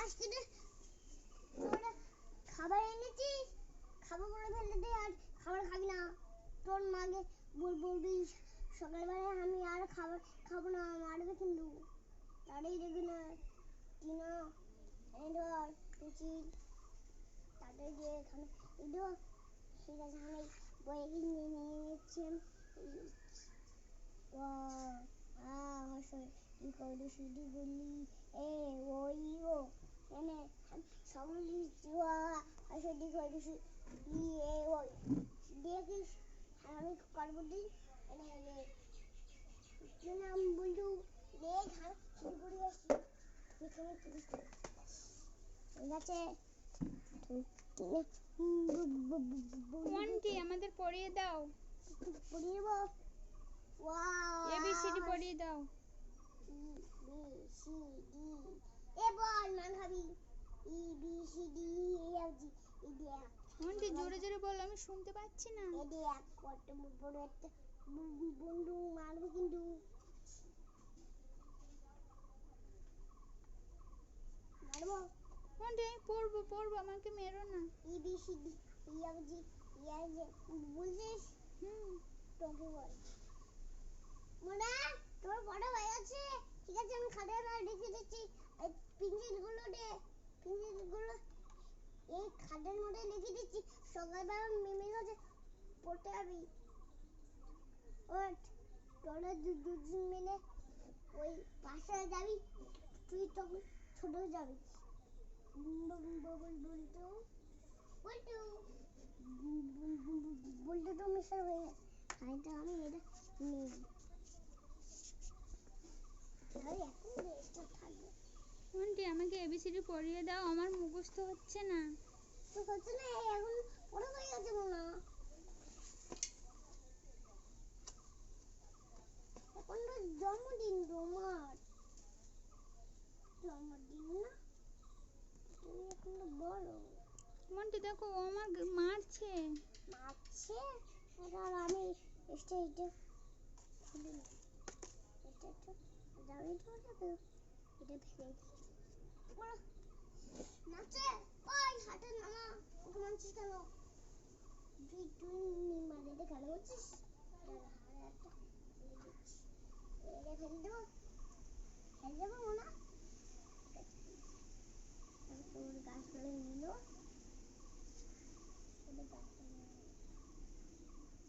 আজকে তোরা খাবার এনেছিস, খাবারগুলো ফেলে দে আর খাবার খাবি না। তোর মাকে বলবি সকালবেলায় আমি আর খাবার খাবো না, মারবে কিন্তু। তাড়াতাড়ি দেখবি না টিনা এডর পিচি তাড়াতাড়ি দিয়ে এখানে এডর ঠিক আছে আমি বই নিয়ে নিচ্ছি। কি করে শুধু বললি এ ওই ও এনে সকলি আসলে করে এ ওই দেখিস আমি করবো দিই এনে নাম বললু দেখ শুরু করে আসি ঠিক আছে। কোনটি আমাদের পড়িয়ে দাও, পড়িয়ে দেবো। এবিসিডি পড়িয়ে দাও। E B C D A বল মান খাবি E B C D A F G E D F. কোনটি জোরে জোরে বল, আমি শুনতে পাচ্ছি না। এ ডি এফ কত বড় একটা বন্ধু মারবে কিন্তু। মারবো কোনটি আমি পড়বো আমাকে মেরো না। E B C D E F G E আর জে বুঝছিস? তোকে বল মোনা তোর বড় হয়ে গেছে ঠিক আছে আমি খাটে রেখে দিচ্ছি। এই পিঞ্জিলগুলো দে, পিঞ্জিলগুলো এই খাটের মধ্যে লিখে দিচ্ছি। সকালবেলা মিমির কাছে পড়তে যাবি। ওঠ তোরা দুজন মিলে ওই পাশে যাবি, তুই তখন ছোট যাবি। বলতো বলতো তো মিশার হয়ে গেছে। খাইটা আমি এটা নিয়ে কোনটি আমাকে এবিসিডি পড়িয়ে দাও, আমার মুখস্থ হচ্ছে না। তো হচ্ছে না এখন বড় হয়ে গেছে মোনা। এখন তো জন্মদিন তোমার, জন্মদিন না তুমি এখন তো বড়। কোনটি দেখো ও আমার মারছে। মারছে আর আমি স্টেজে খুলি না এটা তো যাবে তো যাবে এটা ভেঙে বড় নাচে ওই হাতে নামা ওকে মানছিস কেন? তুই মারে দে কেন বলছিস? হাড়ে একটা এটা ফেলে দেবো, ফেলে দেবো মোনা। তোর গাছগুলো নিল